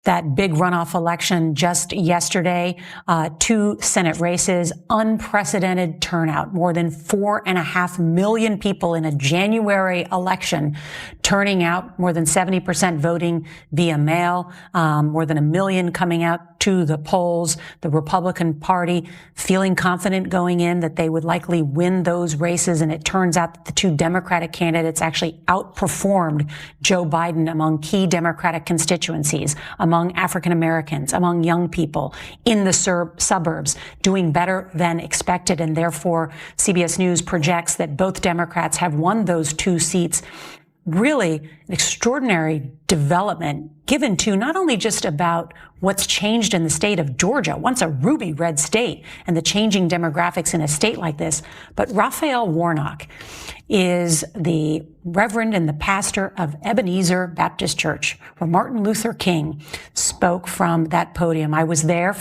That big runoff election just yesterday, 2 Senate races, unprecedented turnout, more than 4.5 million people in a January election turning out, more than 70% voting via mail, more than 1 million coming out to the polls. The Republican Party feeling confident going in that they would likely win those races. And it turns out that the 2 Democratic candidates actually outperformed Joe Biden among key Democratic constituencies, among African Americans, among young people in the suburbs, doing better than expected. And therefore, CBS News projects that both Democrats have won those 2 seats. Really an extraordinary development given to not only just about what's changed in the state of Georgia, once a ruby red state, and the changing demographics in a state like this, but Raphael Warnock is the reverend and the pastor of Ebenezer Baptist Church, where Martin Luther King spoke from that podium. I was there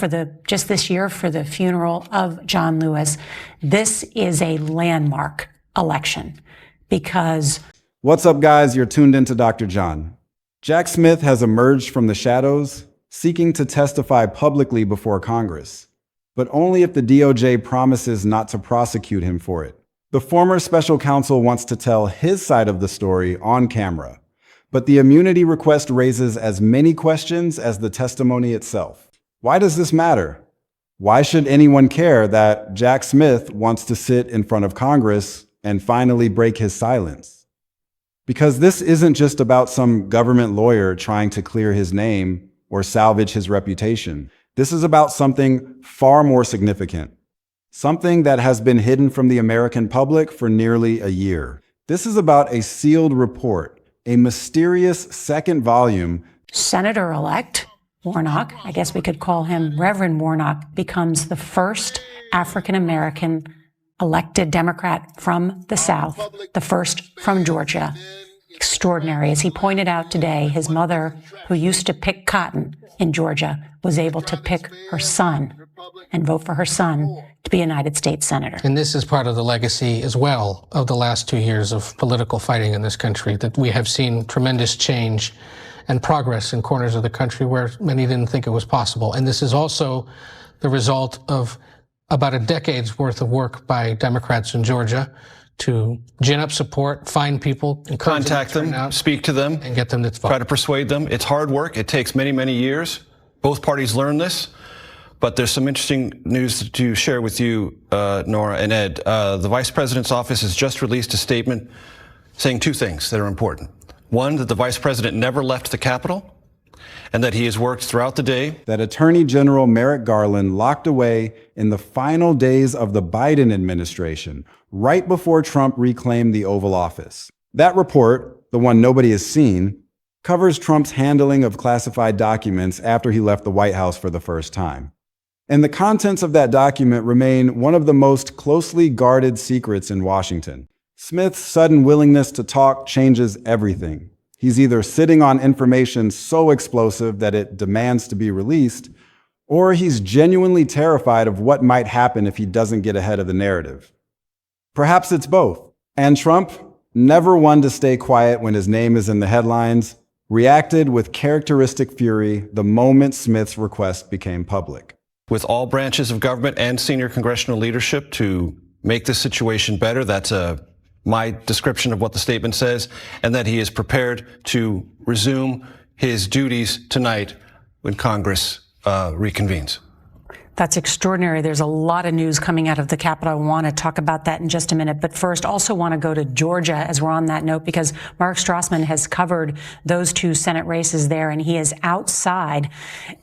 just this year for the funeral of John Lewis. This is a landmark election because... What's up, guys? You're tuned into Dr. John. Jack Smith has emerged from the shadows, seeking to testify publicly before Congress, but only if the DOJ promises not to prosecute him for it. The former special counsel wants to tell his side of the story on camera, but the immunity request raises as many questions as the testimony itself. Why does this matter? Why should anyone care that Jack Smith wants to sit in front of Congress and finally break his silence? Because this isn't just about some government lawyer trying to clear his name or salvage his reputation. This is about something far more significant, something that has been hidden from the American public for nearly a year. This is about a sealed report, a mysterious second volume. Senator-elect Warnock, I guess we could call him Reverend Warnock, becomes the first African-American elected Democrat from the South, the first from Georgia. Extraordinary. As he pointed out today, his mother, who used to pick cotton in Georgia, was able to pick her son and vote for her son to be a United States Senator. And this is part of the legacy as well of the last 2 years of political fighting in this country, that we have seen tremendous change and progress in corners of the country where many didn't think it was possible. And this is also the result of about a decade's worth of work by Democrats in Georgia to gin up support, find people, contact them, speak to them, and get them to vote. Try to persuade them. It's hard work. It takes many, many years. Both parties learn this, but there's some interesting news to share with you, Nora and Ed. The Vice President's office has just released a statement saying 2 things that are important. One, that the Vice President never left the Capitol, and that he has worked throughout the day. That Attorney General Merrick Garland locked away in the final days of the Biden administration, right before Trump reclaimed the Oval Office. That report, the one nobody has seen, covers Trump's handling of classified documents after he left the White House for the first time. And the contents of that document remain one of the most closely guarded secrets in Washington. Smith's sudden willingness to talk changes everything. He's either sitting on information so explosive that it demands to be released, or he's genuinely terrified of what might happen if he doesn't get ahead of the narrative. Perhaps it's both. And Trump, never one to stay quiet when his name is in the headlines, reacted with characteristic fury the moment Smith's request became public. With all branches of government and senior congressional leadership to make this situation better, that's my description of what the statement says, and that he is prepared to resume his duties tonight when Congress reconvenes. That's extraordinary. There's a lot of news coming out of the Capitol. I want to talk about that in just a minute. But first, also want to go to Georgia as we're on that note, because Mark Strassman has covered those 2 Senate races there, and he is outside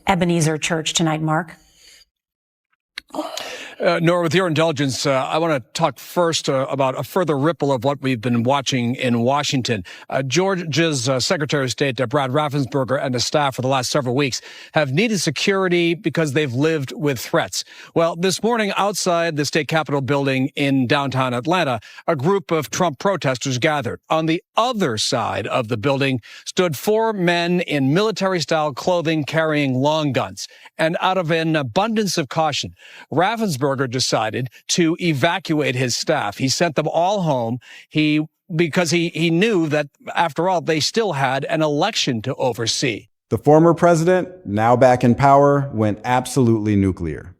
Ebenezer Church tonight. Mark? Nora, with your indulgence, I want to talk first about a further ripple of what we've been watching in Washington. Georgia's Secretary of State, Brad Raffensperger, and his staff for the last several weeks have needed security because they've lived with threats. Well, this morning outside the state capitol building in downtown Atlanta, a group of Trump protesters gathered. On the other side of the building stood 4 men in military-style clothing carrying long guns. And out of an abundance of caution, Raffensperger decided to evacuate his staff. He sent them all home. Because he knew that, after all, they still had an election to oversee. The former president, now back in power, went absolutely nuclear.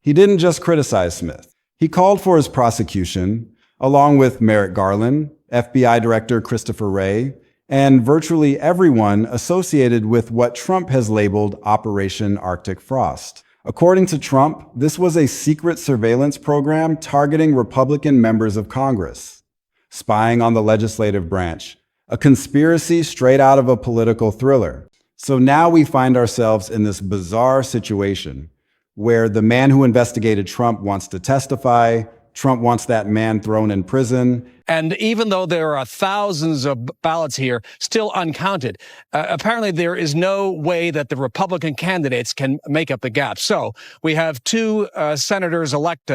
He didn't just criticize Smith. He called for his prosecution, along with Merrick Garland, FBI Director Christopher Wray, and virtually everyone associated with what Trump has labeled Operation Arctic Frost. According to Trump, this was a secret surveillance program targeting Republican members of Congress, spying on the legislative branch, a conspiracy straight out of a political thriller. So now we find ourselves in this bizarre situation where the man who investigated Trump wants to testify, Trump wants that man thrown in prison. And even though there are thousands of ballots here still uncounted, apparently there is no way that the Republican candidates can make up the gap. So we have two senators elect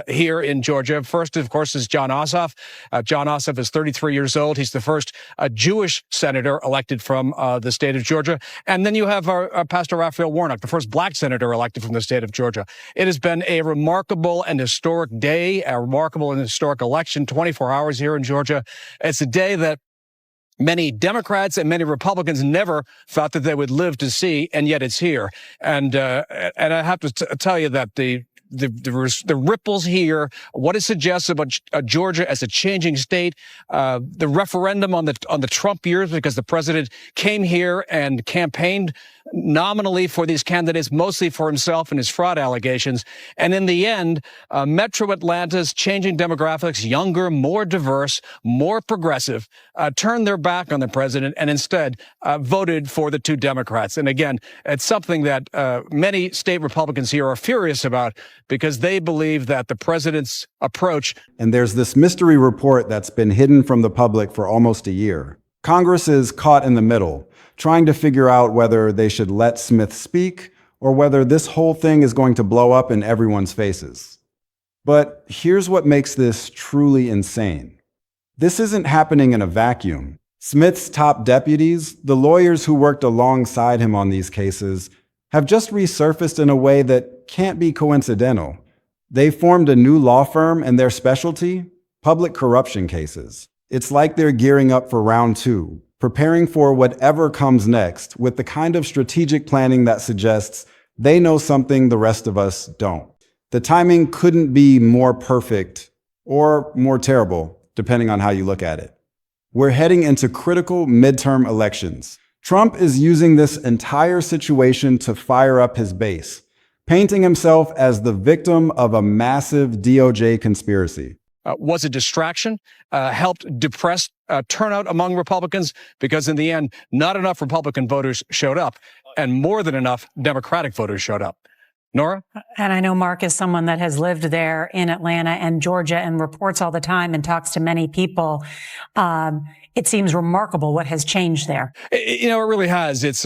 here in Georgia. First, of course, is John Ossoff. John Ossoff is 33 years old. He's the first Jewish senator elected from the state of Georgia. And then you have our Pastor Raphael Warnock, the first black senator elected from the state of Georgia. It has been a remarkable and historic day, a remarkable and historic election, 24 hours here in Georgia. It's a day that many Democrats and many Republicans never thought that they would live to see, and yet it's here. And I have to tell you that the ripples here, what it suggests about Georgia as a changing state, the referendum on the Trump years, because the president came here and campaigned nominally for these candidates, mostly for himself and his fraud allegations. And in the end, Metro Atlanta's changing demographics, younger, more diverse, more progressive, turned their back on the president and instead voted for the two Democrats. And again, it's something that many state Republicans here are furious about because they believe that the president's approach. And there's this mystery report that's been hidden from the public for almost a year. Congress is caught in the middle, trying to figure out whether they should let Smith speak or whether this whole thing is going to blow up in everyone's faces. But here's what makes this truly insane. This isn't happening in a vacuum. Smith's top deputies, the lawyers who worked alongside him on these cases, have just resurfaced in a way that can't be coincidental. They formed a new law firm and their specialty, public corruption cases. It's like they're gearing up for round two, preparing for whatever comes next with the kind of strategic planning that suggests they know something the rest of us don't. The timing couldn't be more perfect or more terrible, depending on how you look at it. We're heading into critical midterm elections. Trump is using this entire situation to fire up his base, painting himself as the victim of a massive DOJ conspiracy. Was a distraction, helped depress turnout among Republicans, because in the end, not enough Republican voters showed up, and more than enough Democratic voters showed up. Nora? And I know Mark is someone that has lived there in Atlanta and Georgia and reports all the time and talks to many people. It seems remarkable what has changed there. It really has. It's,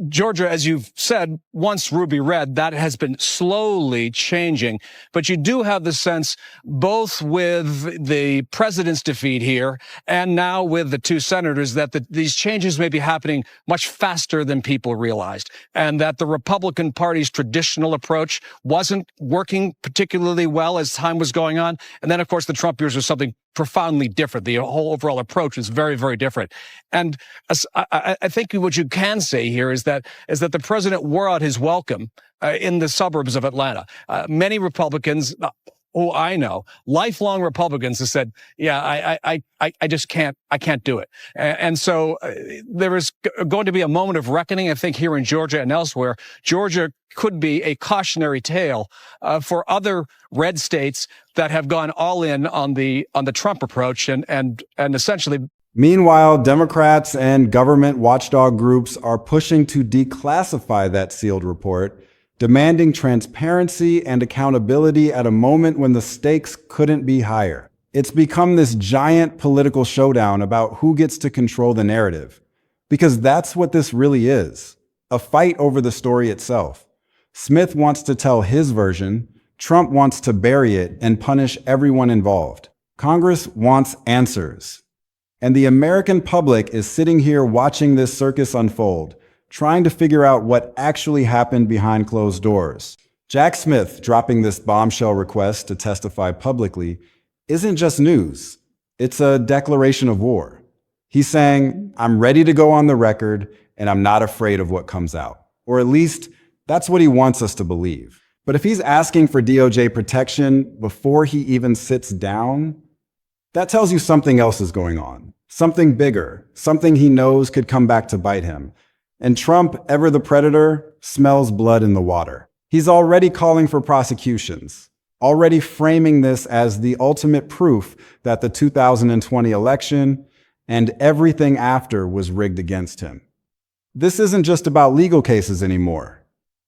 Georgia, as you've said, once ruby red, that has been slowly changing. But you do have the sense, both with the president's defeat here and now with the two senators, that these changes may be happening much faster than people realized, and that the Republican Party's traditional approach wasn't working particularly well as time was going on. And then, of course, the Trump years was something profoundly different. The whole overall approach is very, very different. And I think what you can say here is that the president wore out his welcome in the suburbs of Atlanta. Many Republicans, who I know, lifelong Republicans, have said, "Yeah, I just can't do it." And so there is going to be a moment of reckoning, I think, here in Georgia and elsewhere. Georgia could be a cautionary tale for other red states that have gone all in on the Trump approach and essentially. Meanwhile, Democrats and government watchdog groups are pushing to declassify that sealed report, demanding transparency and accountability at a moment when the stakes couldn't be higher. It's become this giant political showdown about who gets to control the narrative, because that's what this really is, a fight over the story itself. Smith wants to tell his version, Trump wants to bury it and punish everyone involved. Congress wants answers. And the American public is sitting here watching this circus unfold, trying to figure out what actually happened behind closed doors. Jack Smith dropping this bombshell request to testify publicly isn't just news. It's a declaration of war. He's saying, I'm ready to go on the record, and I'm not afraid of what comes out. Or at least, that's what he wants us to believe. But if he's asking for DOJ protection before he even sits down, that tells you something else is going on. Something bigger, something he knows could come back to bite him. And Trump, ever the predator, smells blood in the water. He's already calling for prosecutions, already framing this as the ultimate proof that the 2020 election and everything after was rigged against him. This isn't just about legal cases anymore.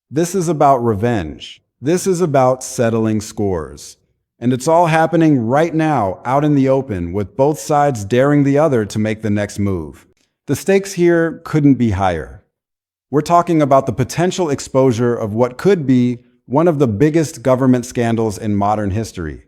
This is about revenge. This is about settling scores. And it's all happening right now, out in the open, with both sides daring the other to make the next move. The stakes here couldn't be higher. We're talking about the potential exposure of what could be one of the biggest government scandals in modern history,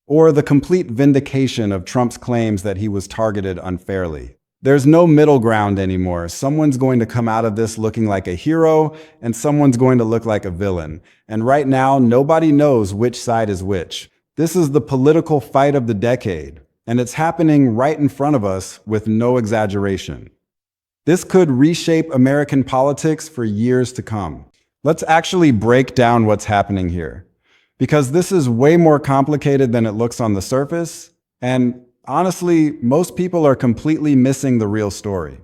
or the complete vindication of Trump's claims that he was targeted unfairly. There's no middle ground anymore. Someone's going to come out of this looking like a hero, and someone's going to look like a villain. And right now, nobody knows which side is which. This is the political fight of the decade, and it's happening right in front of us with no exaggeration. This could reshape American politics for years to come. Let's actually break down what's happening here, because this is way more complicated than it looks on the surface, and honestly, most people are completely missing the real story.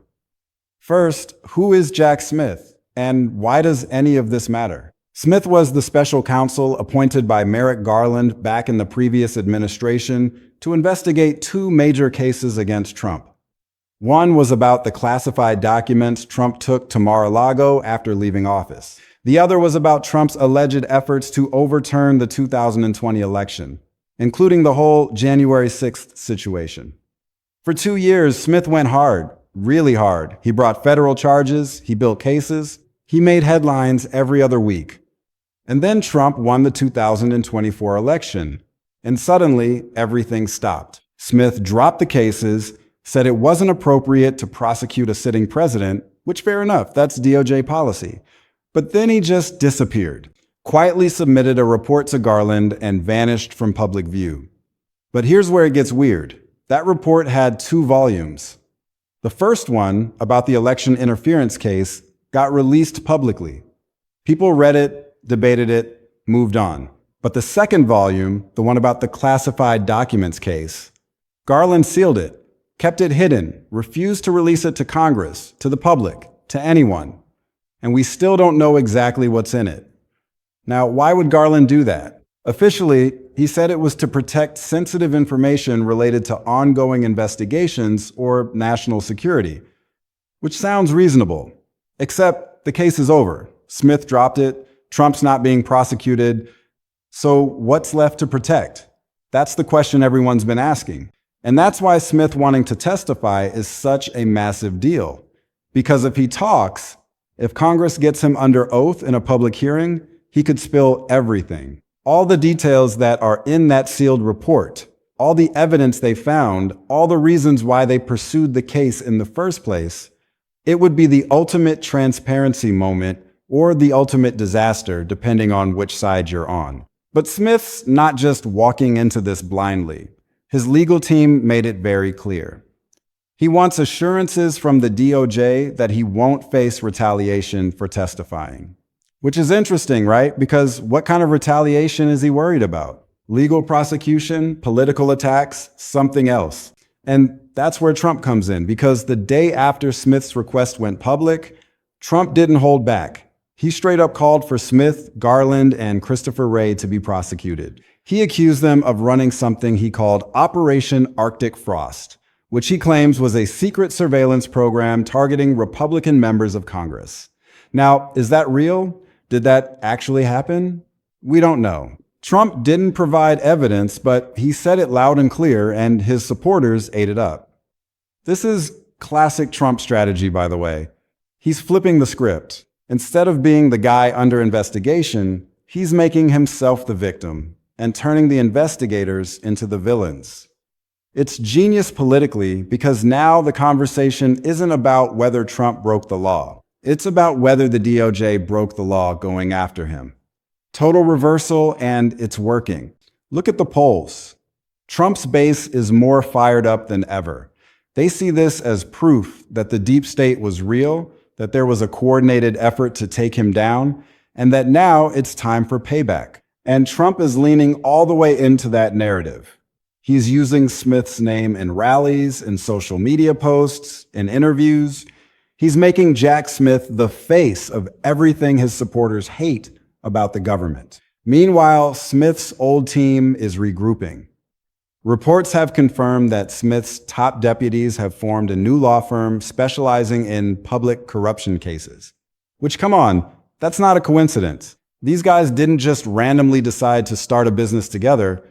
First, who is Jack Smith, and why does any of this matter? Smith was the special counsel appointed by Merrick Garland back in the previous administration to investigate two major cases against Trump. One was about the classified documents Trump took to Mar-a-Lago after leaving office. The other was about Trump's alleged efforts to overturn the 2020 election, including the whole January 6th situation. For 2 years, Smith went hard, really hard. He brought federal charges, he built cases, he made headlines every other week. And then Trump won the 2024 election, and suddenly everything stopped. Smith dropped the cases, said it wasn't appropriate to prosecute a sitting president, which fair enough, that's DOJ policy. But then he just disappeared, quietly submitted a report to Garland, and vanished from public view. But here's where it gets weird. That report had 2 volumes. The first one, about the election interference case, got released publicly. People read it, debated it, moved on. But the second volume, the one about the classified documents case, Garland sealed it, kept it hidden, refused to release it to Congress, to the public, to anyone. And we still don't know exactly what's in it. Now, why would Garland do that? Officially, he said it was to protect sensitive information related to ongoing investigations or national security, which sounds reasonable. Except the case is over. Smith dropped it. Trump's not being prosecuted. So what's left to protect? That's the question everyone's been asking. And that's why Smith wanting to testify is such a massive deal. Because if he talks, if Congress gets him under oath in a public hearing, he could spill everything. All the details that are in that sealed report, all the evidence they found, all the reasons why they pursued the case in the first place, it would be the ultimate transparency moment or the ultimate disaster, depending on which side you're on. But Smith's not just walking into this blindly. His legal team made it very clear. He wants assurances from the DOJ that he won't face retaliation for testifying. Which is interesting, right? Because what kind of retaliation is he worried about? Legal prosecution, political attacks, something else. And that's where Trump comes in, because the day after Smith's request went public, Trump didn't hold back. He straight up called for Smith, Garland, and Christopher Wray to be prosecuted. He accused them of running something he called Operation Arctic Frost, which he claims was a secret surveillance program targeting Republican members of Congress. Now, is that real? Did that actually happen? We don't know. Trump didn't provide evidence, but he said it loud and clear, and his supporters ate it up. This is classic Trump strategy, by the way. He's flipping the script. Instead of being the guy under investigation, he's making himself the victim and turning the investigators into the villains. It's genius politically because now the conversation isn't about whether Trump broke the law. It's about whether the DOJ broke the law going after him. Total reversal, and it's working. Look at the polls. Trump's base is more fired up than ever. They see this as proof that the deep state was real, that there was a coordinated effort to take him down, and that now it's time for payback. And Trump is leaning all the way into that narrative. He's using Smith's name in rallies, in social media posts, in interviews. He's making Jack Smith the face of everything his supporters hate about the government. Meanwhile, Smith's old team is regrouping. Reports have confirmed that Smith's top deputies have formed a new law firm specializing in public corruption cases. Which, come on, that's not a coincidence. These guys didn't just randomly decide to start a business together.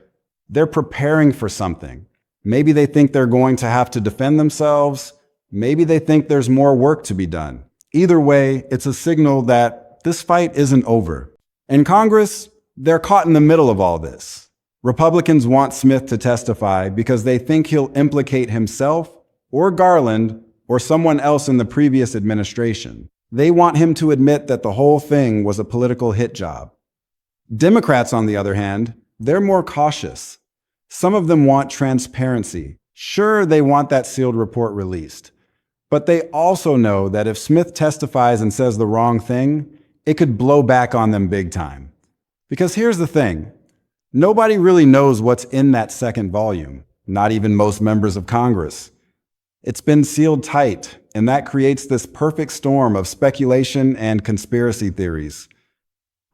They're preparing for something. Maybe they think they're going to have to defend themselves. Maybe they think there's more work to be done. Either way, it's a signal that this fight isn't over. In Congress, they're caught in the middle of all this. Republicans want Smith to testify because they think he'll implicate himself or Garland or someone else in the previous administration. They want him to admit that the whole thing was a political hit job. Democrats, on the other hand, they're more cautious. Some of them want transparency. Sure, they want that sealed report released. But they also know that if Smith testifies and says the wrong thing, it could blow back on them big time. Because here's the thing. Nobody really knows what's in that second volume, not even most members of Congress. It's been sealed tight, and that creates this perfect storm of speculation and conspiracy theories.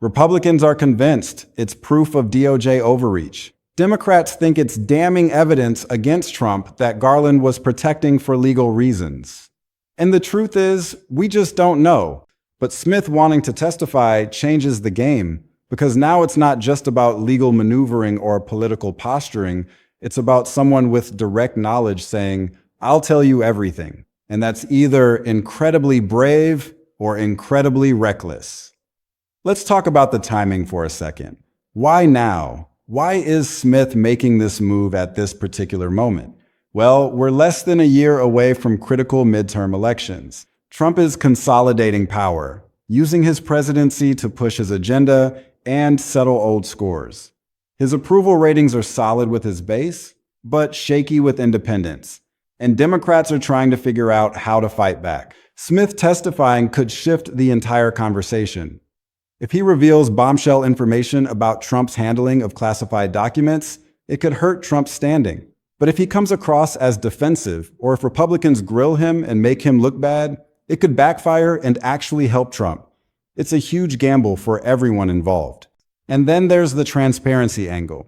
Republicans are convinced it's proof of DOJ overreach. Democrats think it's damning evidence against Trump that Garland was protecting for legal reasons. And the truth is, we just don't know. But Smith wanting to testify changes the game, because now it's not just about legal maneuvering or political posturing. It's about someone with direct knowledge saying, I'll tell you everything. And that's either incredibly brave or incredibly reckless. Let's talk about the timing for a second. Why now? Why is Smith making this move at this particular moment? Well, we're less than a year away from critical midterm elections. Trump is consolidating power, using his presidency to push his agenda and settle old scores. His approval ratings are solid with his base, but shaky with independents. And Democrats are trying to figure out how to fight back. Smith testifying could shift the entire conversation. If he reveals bombshell information about Trump's handling of classified documents, it could hurt Trump's standing. But if he comes across as defensive, or if Republicans grill him and make him look bad, it could backfire and actually help Trump. It's a huge gamble for everyone involved. And then there's the transparency angle.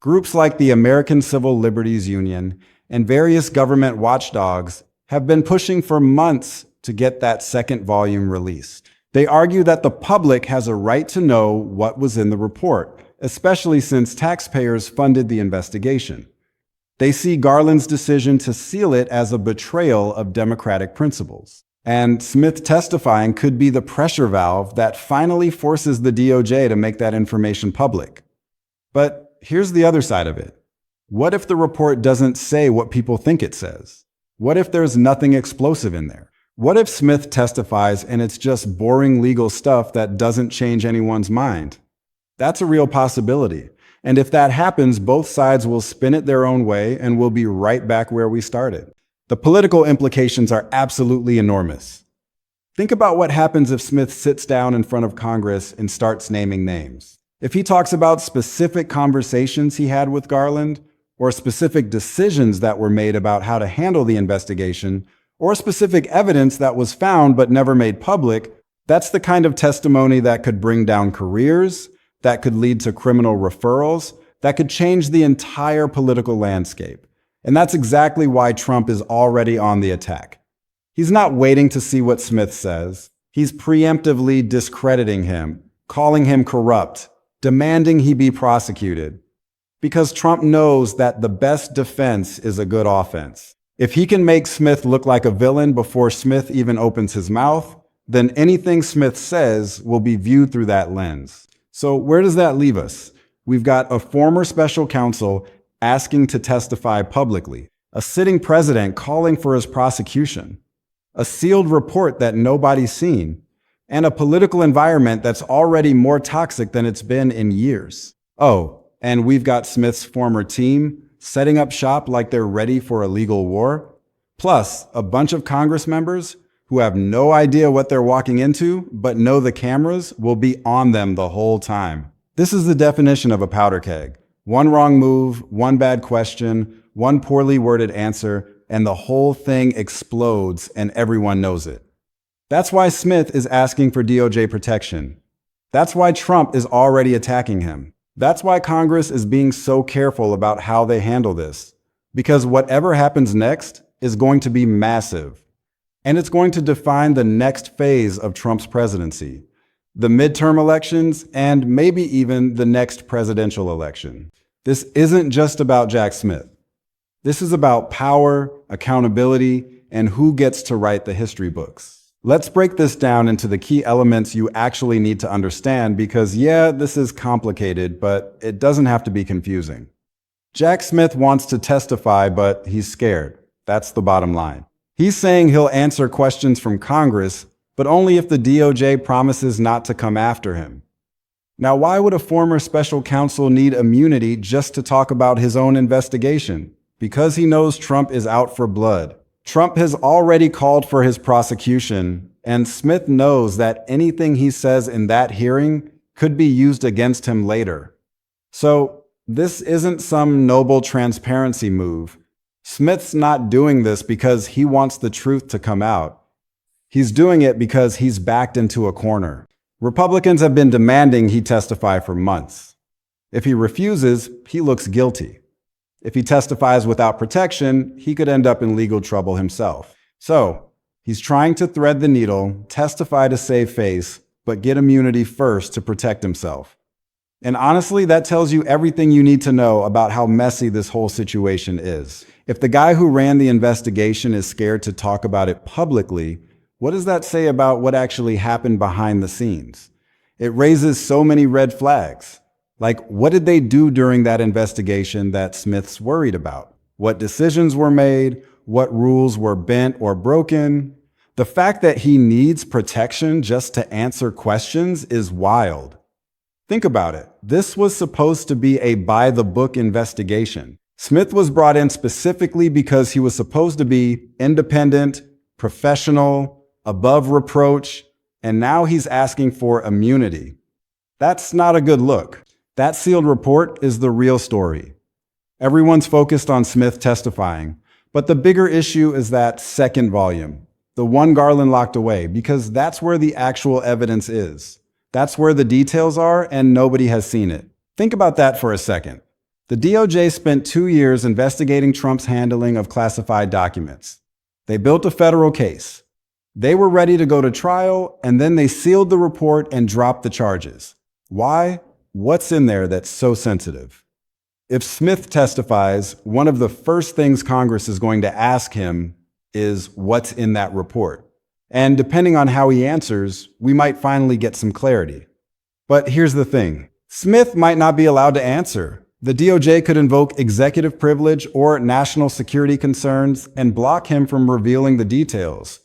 Groups like the American Civil Liberties Union and various government watchdogs have been pushing for months to get that second volume released. They argue that the public has a right to know what was in the report, especially since taxpayers funded the investigation. They see Garland's decision to seal it as a betrayal of democratic principles. And Smith testifying could be the pressure valve that finally forces the DOJ to make that information public. But here's the other side of it. What if the report doesn't say what people think it says? What if there's nothing explosive in there? What if Smith testifies and it's just boring legal stuff that doesn't change anyone's mind? That's a real possibility. And if that happens, both sides will spin it their own way and we'll be right back where we started. The political implications are absolutely enormous. Think about what happens if Smith sits down in front of Congress and starts naming names. If he talks about specific conversations he had with Garland, or specific decisions that were made about how to handle the investigation, or specific evidence that was found but never made public, that's the kind of testimony that could bring down careers, that could lead to criminal referrals, that could change the entire political landscape. And that's exactly why Trump is already on the attack. He's not waiting to see what Smith says. He's preemptively discrediting him, calling him corrupt, demanding he be prosecuted. Because Trump knows that the best defense is a good offense. If he can make Smith look like a villain before Smith even opens his mouth, then anything Smith says will be viewed through that lens. So where does that leave us? We've got a former special counsel asking to testify publicly, a sitting president calling for his prosecution, a sealed report that nobody's seen, and a political environment that's already more toxic than it's been in years. Oh, and we've got Smith's former team setting up shop like they're ready for a legal war, plus a bunch of Congress members who have no idea what they're walking into, but know the cameras will be on them the whole time. This is the definition of a powder keg. One wrong move, one bad question, one poorly worded answer, and the whole thing explodes and everyone knows it. That's why Smith is asking for DOJ protection. That's why Trump is already attacking him. That's why Congress is being so careful about how they handle this. Because whatever happens next is going to be massive. And it's going to define the next phase of Trump's presidency, the midterm elections, and maybe even the next presidential election. This isn't just about Jack Smith. This is about power, accountability, and who gets to write the history books. Let's break this down into the key elements you actually need to understand because, yeah, this is complicated, but it doesn't have to be confusing. Jack Smith wants to testify, but he's scared. That's the bottom line. He's saying he'll answer questions from Congress, but only if the DOJ promises not to come after him. Now, why would a former special counsel need immunity just to talk about his own investigation? Because he knows Trump is out for blood. Trump has already called for his prosecution, and Smith knows that anything he says in that hearing could be used against him later. So, this isn't some noble transparency move. Smith's not doing this because he wants the truth to come out. He's doing it because he's backed into a corner. Republicans have been demanding he testify for months. If he refuses, he looks guilty. If he testifies without protection, he could end up in legal trouble himself. So, he's trying to thread the needle, testify to save face, but get immunity first to protect himself. And honestly, that tells you everything you need to know about how messy this whole situation is. If the guy who ran the investigation is scared to talk about it publicly, what does that say about what actually happened behind the scenes? It raises so many red flags. Like, what did they do during that investigation that Smith's worried about? What decisions were made? What rules were bent or broken? The fact that he needs protection just to answer questions is wild. Think about it. This was supposed to be a by-the-book investigation. Smith was brought in specifically because he was supposed to be independent, professional, above reproach, and now he's asking for immunity. That's not a good look. That sealed report is the real story. Everyone's focused on Smith testifying, but the bigger issue is that second volume, the one Garland locked away, because that's where the actual evidence is. That's where the details are, and nobody has seen it. Think about that for a second. The DOJ spent 2 years investigating Trump's handling of classified documents. They built a federal case. They were ready to go to trial, and then they sealed the report and dropped the charges. Why? What's in there that's so sensitive? If Smith testifies, one of the first things Congress is going to ask him is what's in that report. And depending on how he answers, we might finally get some clarity. But here's the thing. Smith might not be allowed to answer. The DOJ could invoke executive privilege or national security concerns and block him from revealing the details,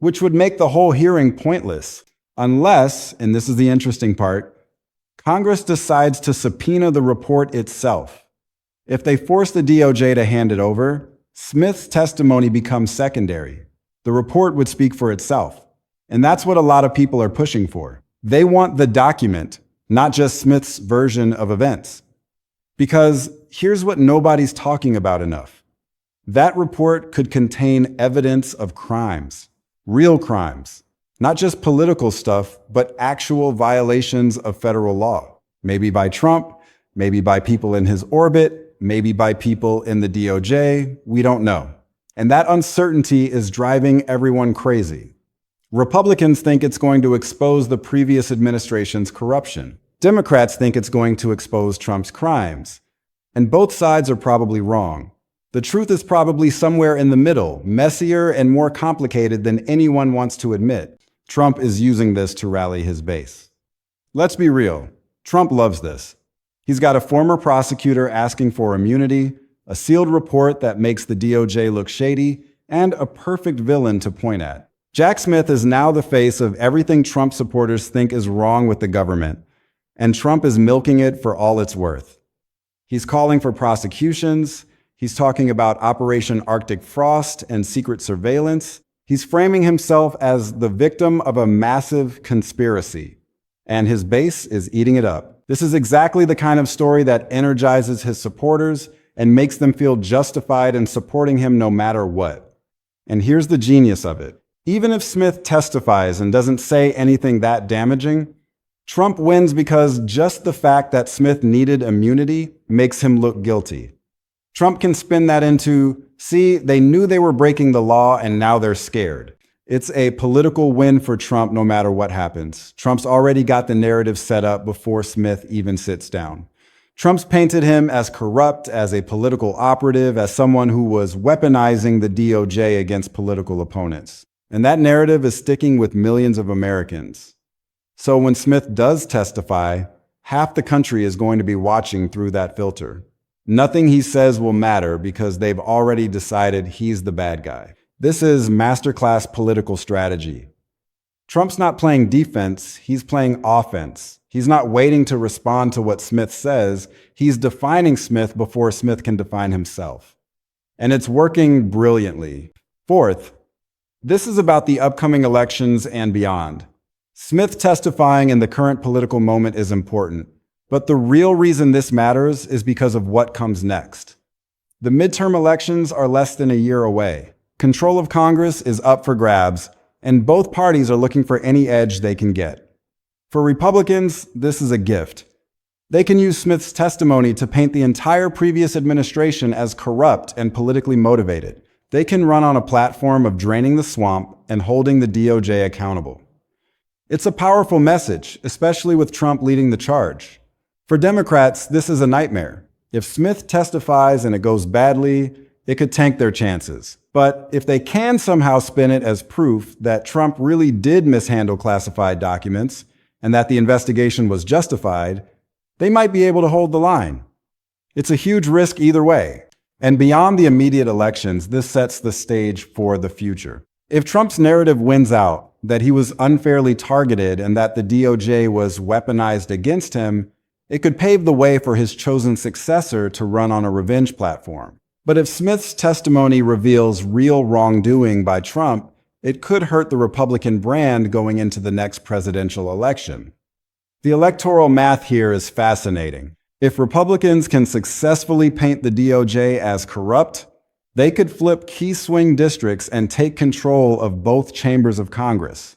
which would make the whole hearing pointless. Unless, and this is the interesting part, Congress decides to subpoena the report itself. If they force the DOJ to hand it over, Smith's testimony becomes secondary. The report would speak for itself. And that's what a lot of people are pushing for. They want the document, not just Smith's version of events. Because here's what nobody's talking about enough. That report could contain evidence of crimes, real crimes. Not just political stuff, but actual violations of federal law. Maybe by Trump, maybe by people in his orbit, maybe by people in the DOJ, we don't know. And that uncertainty is driving everyone crazy. Republicans think it's going to expose the previous administration's corruption. Democrats think it's going to expose Trump's crimes. And both sides are probably wrong. The truth is probably somewhere in the middle, messier and more complicated than anyone wants to admit. Trump is using this to rally his base. Let's be real. Trump loves this. He's got a former prosecutor asking for immunity, a sealed report that makes the DOJ look shady, and a perfect villain to point at. Jack Smith is now the face of everything Trump supporters think is wrong with the government, and Trump is milking it for all it's worth. He's calling for prosecutions. He's talking about Operation Arctic Frost and secret surveillance. He's framing himself as the victim of a massive conspiracy, and his base is eating it up. This is exactly the kind of story that energizes his supporters and makes them feel justified in supporting him no matter what. And here's the genius of it. Even if Smith testifies and doesn't say anything that damaging, Trump wins because just the fact that Smith needed immunity makes him look guilty. Trump can spin that into, see, they knew they were breaking the law and now they're scared. It's a political win for Trump no matter what happens. Trump's already got the narrative set up before Smith even sits down. Trump's painted him as corrupt, as a political operative, as someone who was weaponizing the DOJ against political opponents. And that narrative is sticking with millions of Americans. So when Smith does testify, half the country is going to be watching through that filter. Nothing he says will matter because they've already decided he's the bad guy. This is masterclass political strategy. Trump's not playing defense, he's playing offense. He's not waiting to respond to what Smith says, he's defining Smith before Smith can define himself. And it's working brilliantly. Fourth, this is about the upcoming elections and beyond. Smith testifying in the current political moment is important, but the real reason this matters is because of what comes next. The midterm elections are less than a year away. Control of Congress is up for grabs, and both parties are looking for any edge they can get. For Republicans, this is a gift. They can use Smith's testimony to paint the entire previous administration as corrupt and politically motivated. They can run on a platform of draining the swamp and holding the DOJ accountable. It's a powerful message, especially with Trump leading the charge. For Democrats, this is a nightmare. If Smith testifies and it goes badly, it could tank their chances. But if they can somehow spin it as proof that Trump really did mishandle classified documents and that the investigation was justified, they might be able to hold the line. It's a huge risk either way. And beyond the immediate elections, this sets the stage for the future. If Trump's narrative wins out, that he was unfairly targeted and that the DOJ was weaponized against him, it could pave the way for his chosen successor to run on a revenge platform. But if Smith's testimony reveals real wrongdoing by Trump, it could hurt the Republican brand going into the next presidential election. The electoral math here is fascinating. If Republicans can successfully paint the DOJ as corrupt, they could flip key swing districts and take control of both chambers of Congress.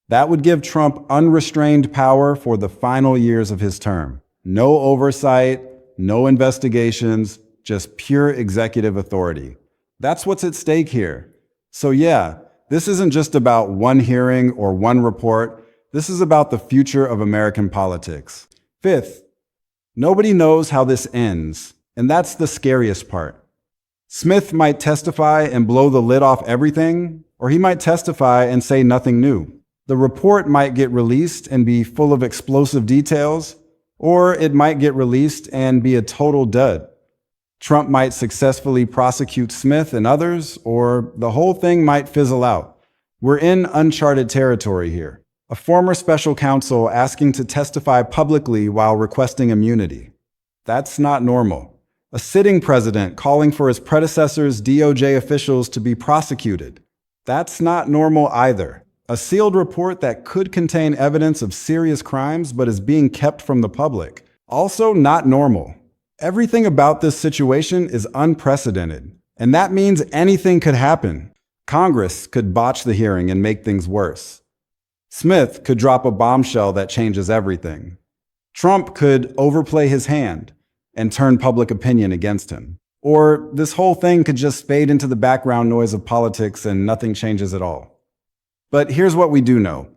That would give Trump unrestrained power for the final years of his term. No oversight, no investigations, just pure executive authority. That's what's at stake here. So yeah, this isn't just about one hearing or one report. This is about the future of American politics. Fifth, nobody knows how this ends, and that's the scariest part. Smith might testify and blow the lid off everything, or he might testify and say nothing new. The report might get released and be full of explosive details, or it might get released and be a total dud. Trump might successfully prosecute Smith and others, or the whole thing might fizzle out. We're in uncharted territory here. A former special counsel asking to testify publicly while requesting immunity. That's not normal. A sitting president calling for his predecessor's DOJ officials to be prosecuted. That's not normal either. A sealed report that could contain evidence of serious crimes but is being kept from the public. Also not normal. Everything about this situation is unprecedented, and that means anything could happen. Congress could botch the hearing and make things worse. Smith could drop a bombshell that changes everything. Trump could overplay his hand and turn public opinion against him. Or this whole thing could just fade into the background noise of politics and nothing changes at all. But here's what we do know.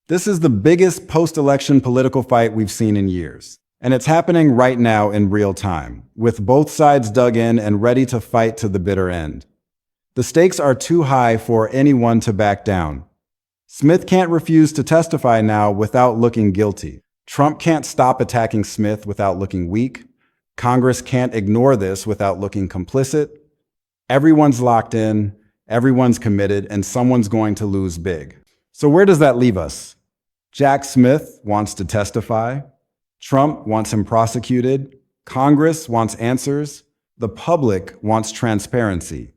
This is the biggest post-election political fight we've seen in years. And it's happening right now in real time, with both sides dug in and ready to fight to the bitter end. The stakes are too high for anyone to back down. Smith can't refuse to testify now without looking guilty. Trump can't stop attacking Smith without looking weak. Congress can't ignore this without looking complicit. Everyone's locked in, everyone's committed, and someone's going to lose big. So where does that leave us? Jack Smith wants to testify. Trump wants him prosecuted. Congress wants answers. The public wants transparency.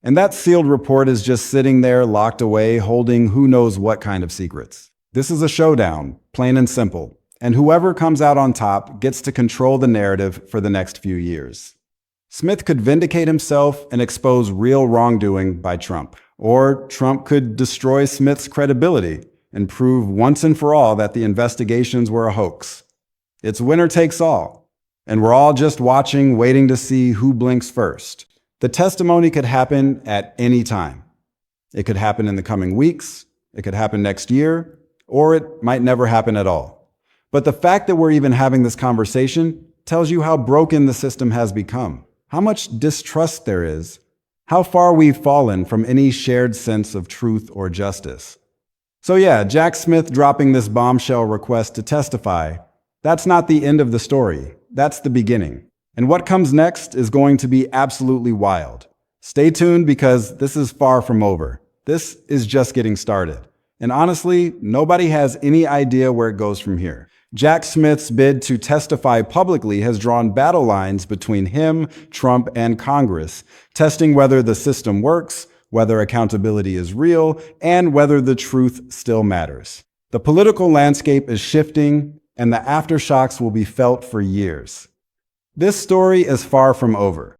And that sealed report is just sitting there locked away, holding who knows what kind of secrets. This is a showdown, plain and simple. And whoever comes out on top gets to control the narrative for the next few years. Smith could vindicate himself and expose real wrongdoing by Trump. Or Trump could destroy Smith's credibility and prove once and for all that the investigations were a hoax. It's winner takes all. And we're all just watching, waiting to see who blinks first. The testimony could happen at any time. It could happen in the coming weeks, it could happen next year, or it might never happen at all. But the fact that we're even having this conversation tells you how broken the system has become, how much distrust there is, how far we've fallen from any shared sense of truth or justice. So yeah, Jack Smith dropping this bombshell request to testify, that's not the end of the story, that's the beginning. And what comes next is going to be absolutely wild. Stay tuned because this is far from over. This is just getting started. And honestly, nobody has any idea where it goes from here. Jack Smith's bid to testify publicly has drawn battle lines between him, Trump, and Congress, testing whether the system works, whether accountability is real, and whether the truth still matters. The political landscape is shifting, and the aftershocks will be felt for years. This story is far from over.